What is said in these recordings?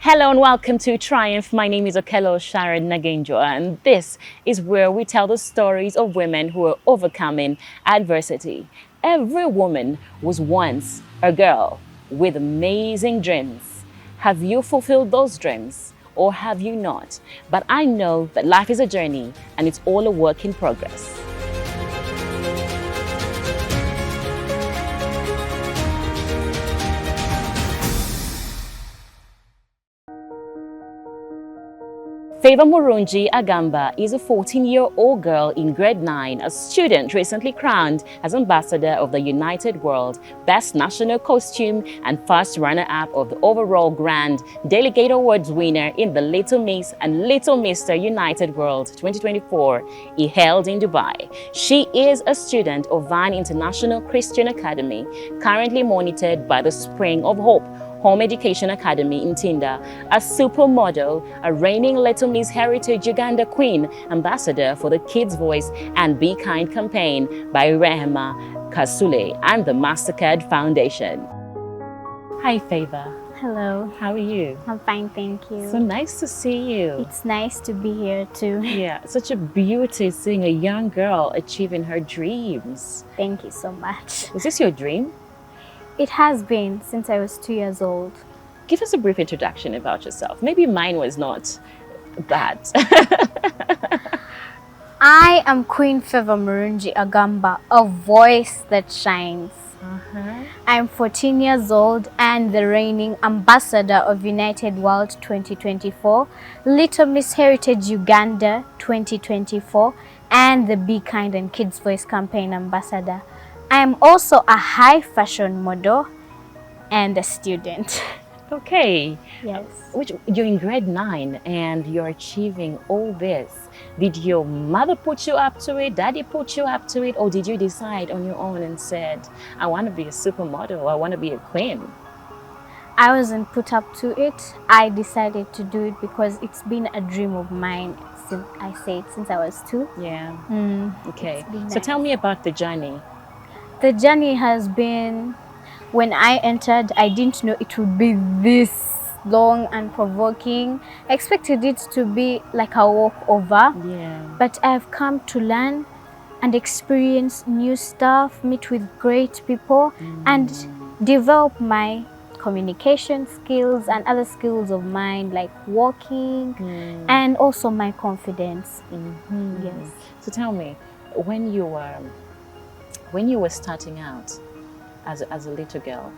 Hello and welcome to Triumph. My name is Okello Sharon Nagenjwa, and this is where we tell the stories of women who are overcoming adversity. Every woman was once a girl with amazing dreams. Have you fulfilled those dreams or have you not? But I know that life is a journey and it's all a work in progress. Favour Murungi Agamba is a 14-year-old girl in grade 9, a student recently crowned as ambassador of the United World, Best National Costume and first runner-up of the overall Grand Delegate Awards winner in the Little Miss and Little Mr. United World 2024 held in Dubai. She is a student of Vine International Christian Academy, currently monitored by the Spring of Hope Home Education Academy in Tinda, a supermodel, a reigning Little Miss Heritage Uganda Queen, ambassador for the Kids Voice and Be Kind campaign by Rehema Kasule and the MasterCard Foundation. Hi Favour. Hello. How are you? I'm fine, thank you. So nice to see you. It's nice to be here too. Yeah, such a beauty seeing a young girl achieving her dreams. Thank you so much. Was this your dream? It has been since I was 2 years old. Give us a brief introduction about yourself. Maybe mine was not bad. I am Queen Favour Murungi Agamba, a voice that shines. I'm 14 years old and the reigning ambassador of United World 2024, Little Miss Heritage Uganda 2024, and the Be Kind and Kids Voice campaign ambassador. I am also a high fashion model and a student. Okay. Yes. You're in grade 9 and you're achieving all this. Did your mother put you up to it? Daddy put you up to it? Or did you decide on your own and said, I want to be a supermodel, I want to be a queen? I wasn't put up to it. I decided to do it because it's been a dream of mine since I was 2. Yeah. Okay. So nice. Tell me about the journey. The journey has been, when I entered, I didn't know it would be this long and provoking. I expected it to be like a walkover. Yeah. But I've come to learn and experience new stuff, meet with great people, and develop my communication skills and other skills of mine, like walking, and also my confidence. Yes. So tell me, when you were starting out as a little girl,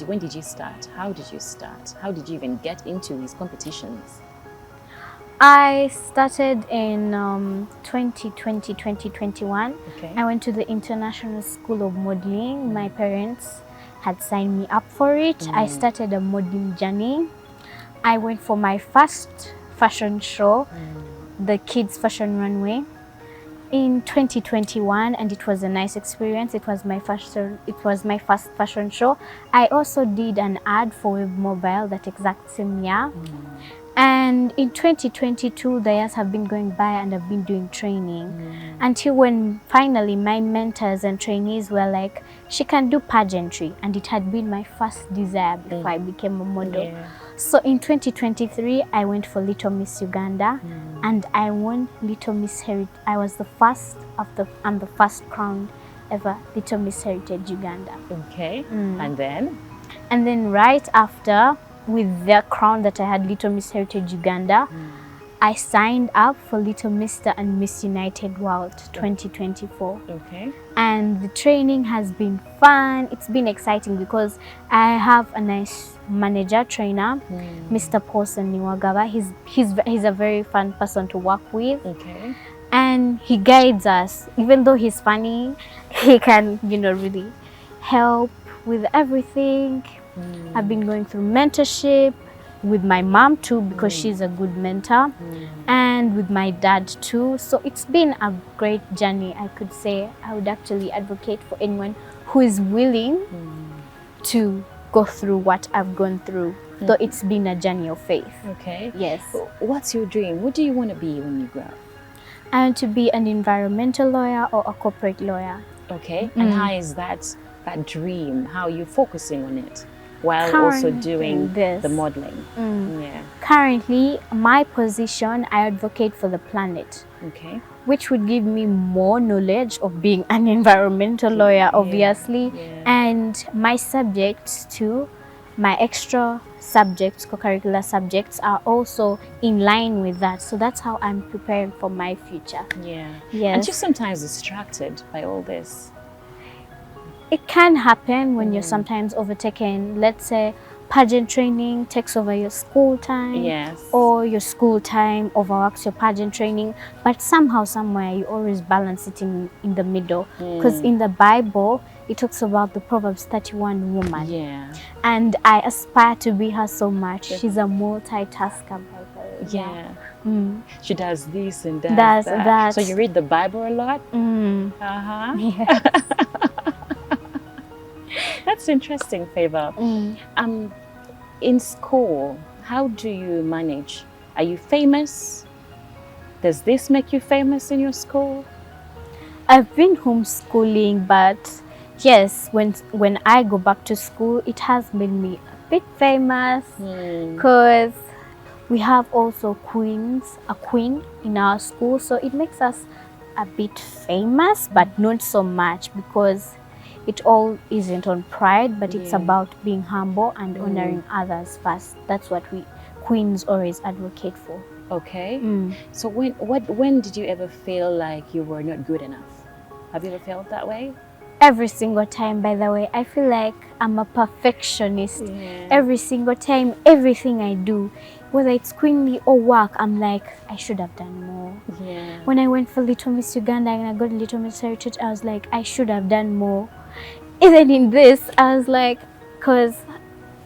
when did you start? How did you start? How did you even get into these competitions? I started in 2020, 2021. Okay. I went to the International School of Modeling. My parents had signed me up for it. I started a modeling journey. I went for my first fashion show, the Kids Fashion Runway, in 2021, and it was a nice experience. It was my first fashion show. I also did an ad for Web Mobile that exact same year. And in 2022, the years have been going by and I've been doing training until when finally my mentors and trainees were like, she can do pageantry, and it had been my first desire before I became a model. Yeah. So in 2023, I went for Little Miss Uganda and I won Little Miss Heritage. I'm the first crowned ever Little Miss Heritage Uganda. Okay. And then Right after, with the crown that I had, Little Miss Heritage Uganda, I signed up for Little Mr. and Miss United World 2024. Okay. And the training has been fun. It's been exciting because I have a nice manager trainer, Mr. Paulson Niwagaba. He's a very fun person to work with. Okay. And he guides us. Even though he's funny, he can, really help with everything. I've been going through mentorship with my mom too, because she's a good mentor, and with my dad too. So it's been a great journey. I could say I would actually advocate for anyone who is willing to go through what I've gone through. Though it's been a journey of faith. Okay. Yes. What's your dream? What do you want to be when you grow up? I want to be an environmental lawyer or a corporate lawyer. Okay. And how is that dream? How are you focusing on it? while also doing this. the modeling. Yeah. Currently, my position, I advocate for the planet. Okay. Which would give me more knowledge of being an environmental lawyer, obviously. Yeah. And my subjects too, my extra subjects, co-curricular subjects are also in line with that. So that's how I'm preparing for my future. Yeah. Yes. And you're sometimes distracted by all this. It can happen when you're sometimes overtaken. Let's say pageant training takes over your school time. Yes. Or your school time overworks your pageant training. But somehow, somewhere, you always balance it in the middle. Because in the Bible, it talks about the Proverbs 31 woman. Yeah. And I aspire to be her so much. She's a multitasker, by the way. Yeah. Mm. She does this and does that. So you read the Bible a lot? Uh-huh. Yes. That's interesting, Favour. In school, how do you manage? Are you famous? Does this make you famous in your school? I've been homeschooling, but yes, when I go back to school, it has made me a bit famous because we have also a queen in our school, so it makes us a bit famous, but not so much because it all isn't on pride, but it's about being humble and honoring others first. That's what we queens always advocate for. Okay. So when did you ever feel like you were not good enough? Have you ever felt that way? Every single time, by the way. I feel like I'm a perfectionist. Every single time, everything I do, whether it's queenly or work, I'm like, I should have done more. When I went for Little Miss Uganda and I got Little Miss Heritage, I was like, I should have done more. Even in this, I was like, because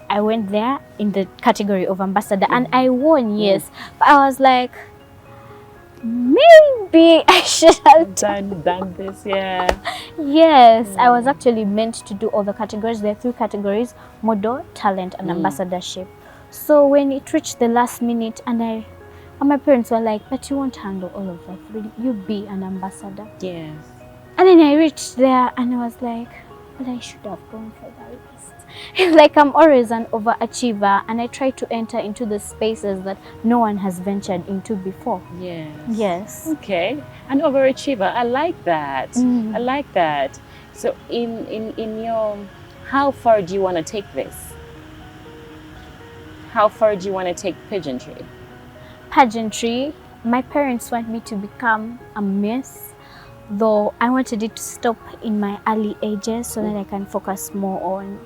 I went there in the category of ambassador and I won, yes. But I was like, maybe I should have done this, Yes, I was actually meant to do all the categories. There are 3 categories: model, talent, and ambassadorship. So when it reached the last minute, and my parents were like, "But you won't handle all of that. You be an ambassador." Yes. And then I reached there, and I was like, "But I should have gone for that list." It's like I'm always an overachiever, and I try to enter into the spaces that no one has ventured into before. Yes. Okay. An overachiever. I like that. I like that. So in your, how far do you want to take this? How far do you want to take pageantry? Pageantry, my parents want me to become a miss, though I wanted it to stop in my early ages so that I can focus more on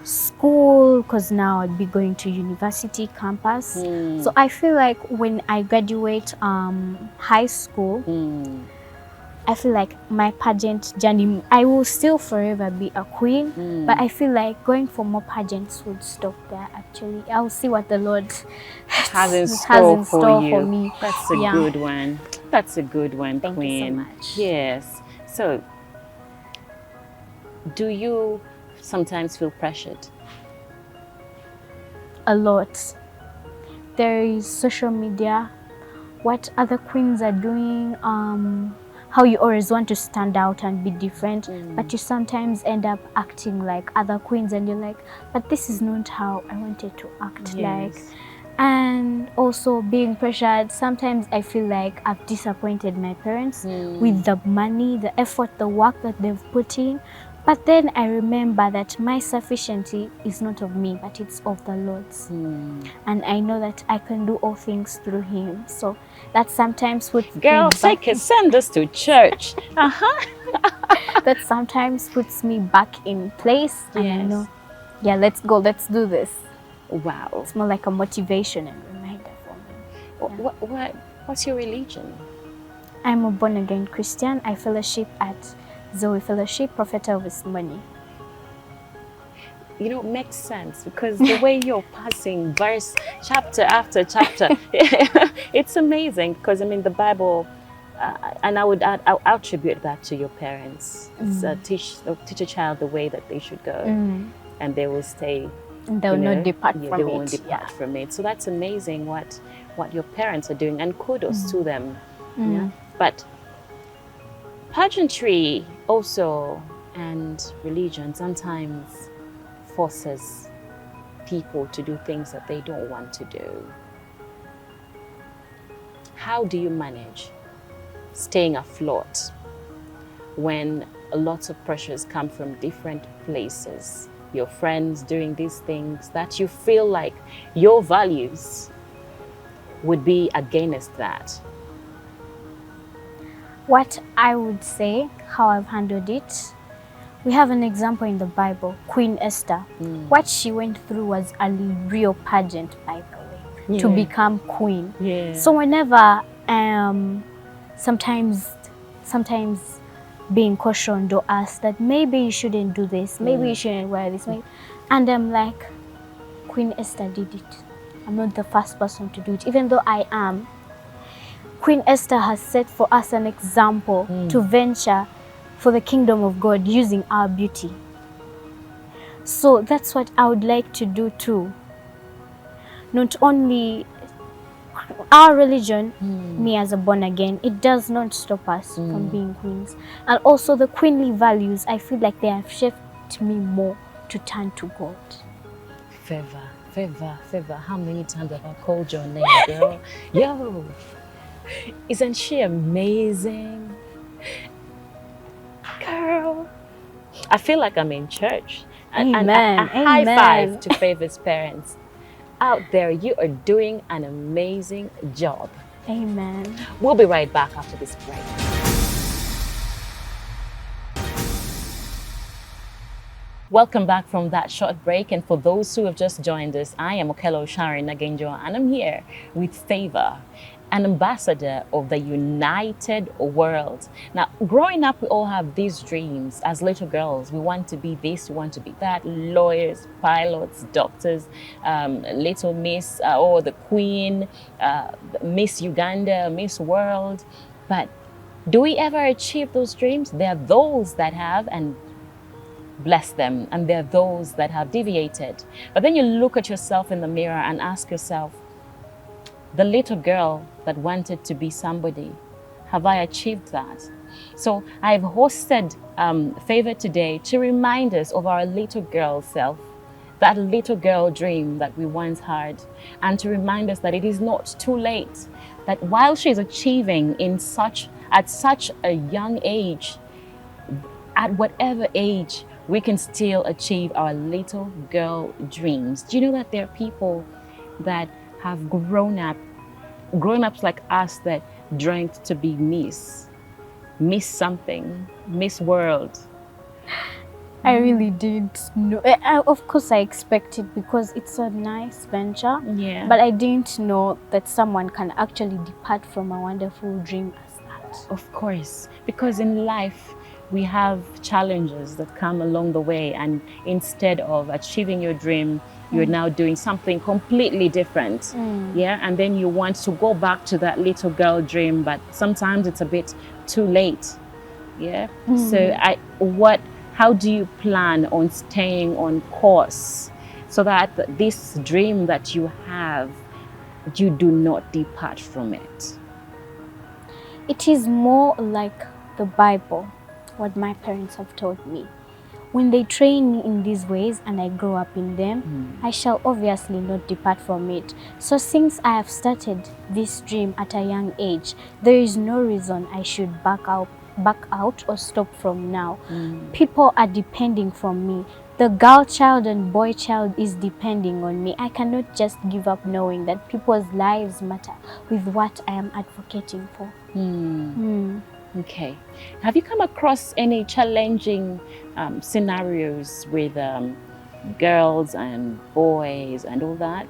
school, because now I'll be going to university campus. So I feel like when I graduate high school, I feel like my pageant journey, I will still forever be a queen, but I feel like going for more pageants would stop there. Actually, I'll see what the Lord has in store for me. That's a good one. That's a good one, Thank Queen. you so much. Yes. So, do you sometimes feel pressured? A lot. There is social media, what other queens are doing, how you always want to stand out and be different, but you sometimes end up acting like other queens and you're like, but this is not how I wanted to act like. And also being pressured, sometimes I feel like I've disappointed my parents with the money, the effort, the work that they've put in. But then I remember that my sufficiency is not of me, but it's of the Lord's. And I know that I can do all things through Him. So that sometimes puts girls, I can send us to church. That sometimes puts me back in place. And I know, yeah, let's go, let's do this. Wow. It's more like a motivation and reminder for me. What's your religion? I'm a born-again Christian. I fellowship at Zoe Fellowship, Prophet of His Money. You know, it makes sense because the way you're passing verse, chapter after chapter, it's amazing because, I mean, the Bible, and I'll attribute that to your parents. It's teach a child the way that they should go, and they will stay. And they will not depart from it. They won't depart from it. So that's amazing what your parents are doing, and kudos to them. Yeah? But pageantry also and religion sometimes forces people to do things that they don't want to do. How do you manage staying afloat when lots of pressures come from different places? Your friends doing these things that you feel like your values would be against that. What I would say, how I've handled it, we have an example in the Bible, Queen Esther. What she went through was a real pageant, by the way, to become queen. So whenever sometimes being cautioned or asked that maybe you shouldn't do this, maybe you shouldn't wear this, and I'm like, Queen Esther did it. I'm not the first person to do it, even though I am. Queen Esther has set for us an example to venture for the kingdom of God using our beauty. So that's what I would like to do too. Not only our religion, me as a born again, it does not stop us from being queens. And also the queenly values, I feel like they have shaped me more to turn to God. Favour, how many times have I called your name, girl? Yo, isn't she amazing? Girl, I feel like I'm in church. Amen. And a high five to Favour's parents. Out there, you are doing an amazing job. Amen. We'll be right back after this break. Welcome back from that short break, and for those who have just joined us, I am Okello Sharon Nagenjwa, and I'm here with Favour, an ambassador of the united world. Now, growing up, we all have these dreams as little girls. We want to be this, we want to be that, lawyers, pilots, doctors, little Miss or the Queen, Miss Uganda, Miss World. But do we ever achieve those dreams? There are those that have, and bless them, and there are those that have deviated. But then you look at yourself in the mirror and ask yourself, the little girl that wanted to be somebody, have I achieved that? So I've hosted Favour today to remind us of our little girl self, that little girl dream that we once had, and to remind us that it is not too late, that while she's achieving at such a young age, at whatever age, we can still achieve our little girl dreams. Do you know that there are people that have grown-ups like us that dreamt to be Miss something, Miss World? I really didn't know. Of course, I expected because it's a nice venture. Yeah. But I didn't know that someone can actually depart from a wonderful dream as that. Of course, because in life, we have challenges that come along the way, and instead of achieving your dream, you're now doing something completely different. Yeah, and then you want to go back to that little girl dream, but sometimes it's a bit too late. Yeah. So how do you plan on staying on course so that this dream that you have, you do not depart from it? It is more like the Bible, what my parents have taught me. When they train me in these ways and I grow up in them, I shall obviously not depart from it. So since I have started this dream at a young age, there is no reason I should back out or stop from now. People are depending from me. The girl child and boy child is depending on me. I cannot just give up knowing that people's lives matter with what I am advocating for. Okay. Have you come across any challenging scenarios with girls and boys and all that?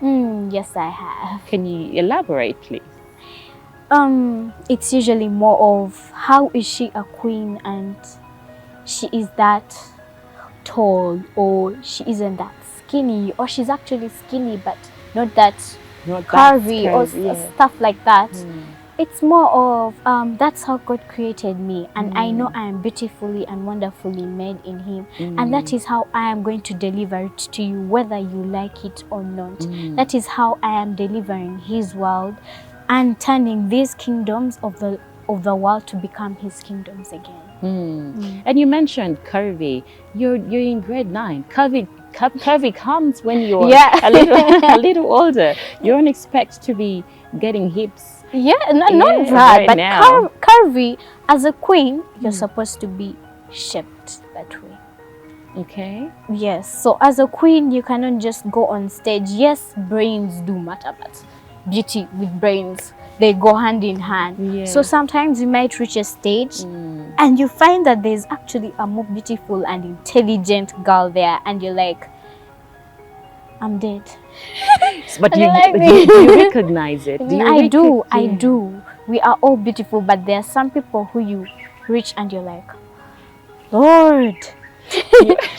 Yes, I have. Can you elaborate, please? It's usually more of how is she a queen and she is that tall, or she isn't that skinny, or she's actually skinny but not that curvy, or stuff like that. It's more of that's how God created me, and I know I am beautifully and wonderfully made in Him, and that is how I am going to deliver it to you, whether you like it or not. That is how I am delivering His world and turning these kingdoms of the world to become His kingdoms again. And you mentioned curvy. You're in grade 9. Curvy curvy comes when you're Yeah. a little older. You don't expect to be getting hips. Yeah, not that, right but now. curvy. As a queen, you're supposed to be shaped that way. Okay. Yes, so as a queen, you cannot just go on stage. Yes, brains do matter, but beauty with brains, they go hand in hand. Yes. So sometimes you might reach a stage and you find that there's actually a more beautiful and intelligent girl there, and you're like, I'm dead. But And you, you're like do you recognize it? I do. We are all beautiful, but there are some people who you reach and you're like, Lord,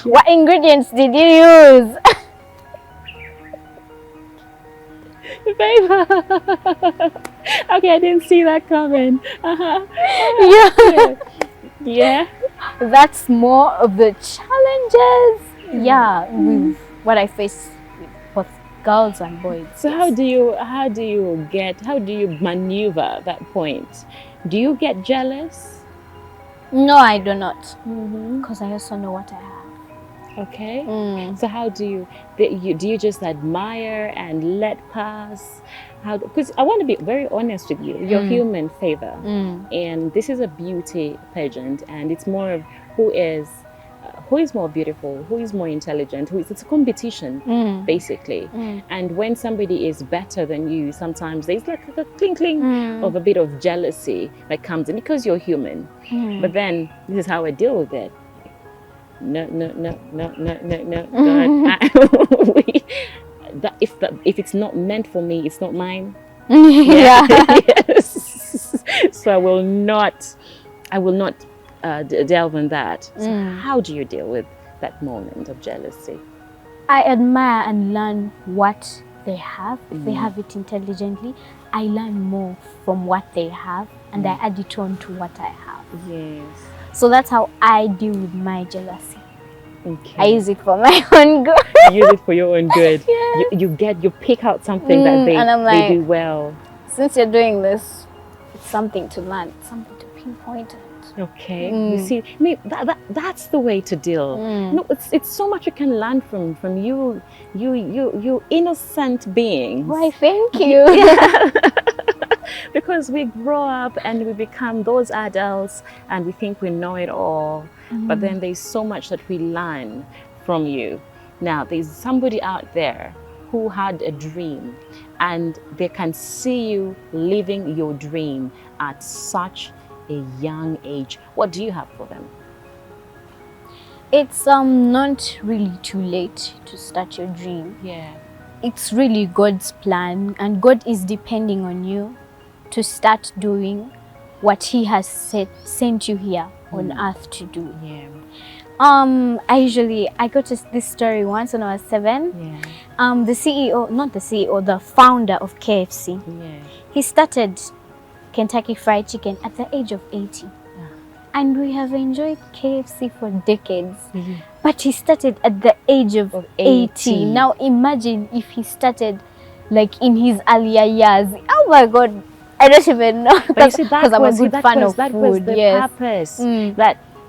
what ingredients did you use? Favour. Okay, I didn't see that coming. Yeah. Yeah. That's more of the challenges. Yeah, with what I face with both girls and boys. So how do you maneuver that point? Do you get jealous? No, I do not, because I also know what I have. Okay. So how do you just admire and let pass? How? Because I want to be very honest with you. You're human, Favour, and this is a beauty pageant, and it's more of who is more beautiful, who is more intelligent, it's a competition, basically. And when somebody is better than you, sometimes there's like a cling of a bit of jealousy that comes in because you're human. But then this is how I deal with it. No. If it's not meant for me, it's not mine. Yeah. Yes. So I will not delve in that. So how do you deal with that moment of jealousy? I admire and learn what they have. If they have it intelligently, I learn more from what they have, and I add it on to what I have. Yes. So that's how I deal with my jealousy. Okay. I use it for my own good. You use it for your own good. Yes. You pick out something that and I'm like, they do well. Since you're doing this, it's something to learn, something to pinpoint it. Okay. You see, I mean, that's the way to deal. No, it's so much you can learn from you innocent beings. Why, thank you. Yeah. Because we grow up and we become those adults and we think we know it all. But then there's so much that we learn from you. Now, there's somebody out there who had a dream and they can see you living your dream at such a young age. What do you have for them? It's not really too late to start your dream. Yeah. It's really God's plan, and God is depending on you to start doing what He has sent you here on earth to do. Yeah. I got this story once when I was 7. Yeah. The founder of KFC. Yeah. He started Kentucky Fried Chicken at the age of 80. And we have enjoyed KFC for decades. But he started at the age of 80. Now imagine if he started like in his earlier years. Oh my God, I don't even know. Because I'm a good fan of food. That was the purpose.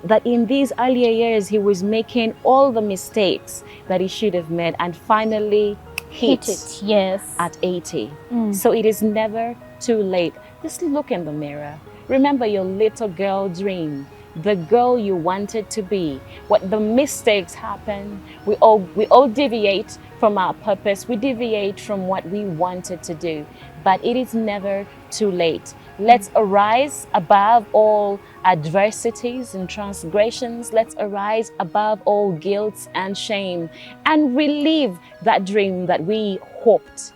That in these earlier years he was making all the mistakes that he should have made and finally hit it. Yes. At 80. So it is never too late. Just look in the mirror. Remember your little girl dream, the girl you wanted to be. What the mistakes happen, we all deviate from our purpose. We deviate from what we wanted to do, but it is never too late. Let's arise above all adversities and transgressions. Let's arise above all guilt and shame and relive that dream that we hoped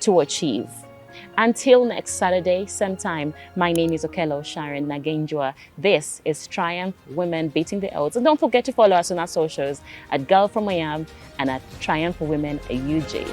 to achieve. Until next Saturday, same time, my name is Okello Sharon Nagenjwa. This is Triumph Women Beating the Odds. And don't forget to follow us on our socials at Girl From Miami and at Triumph Women UG.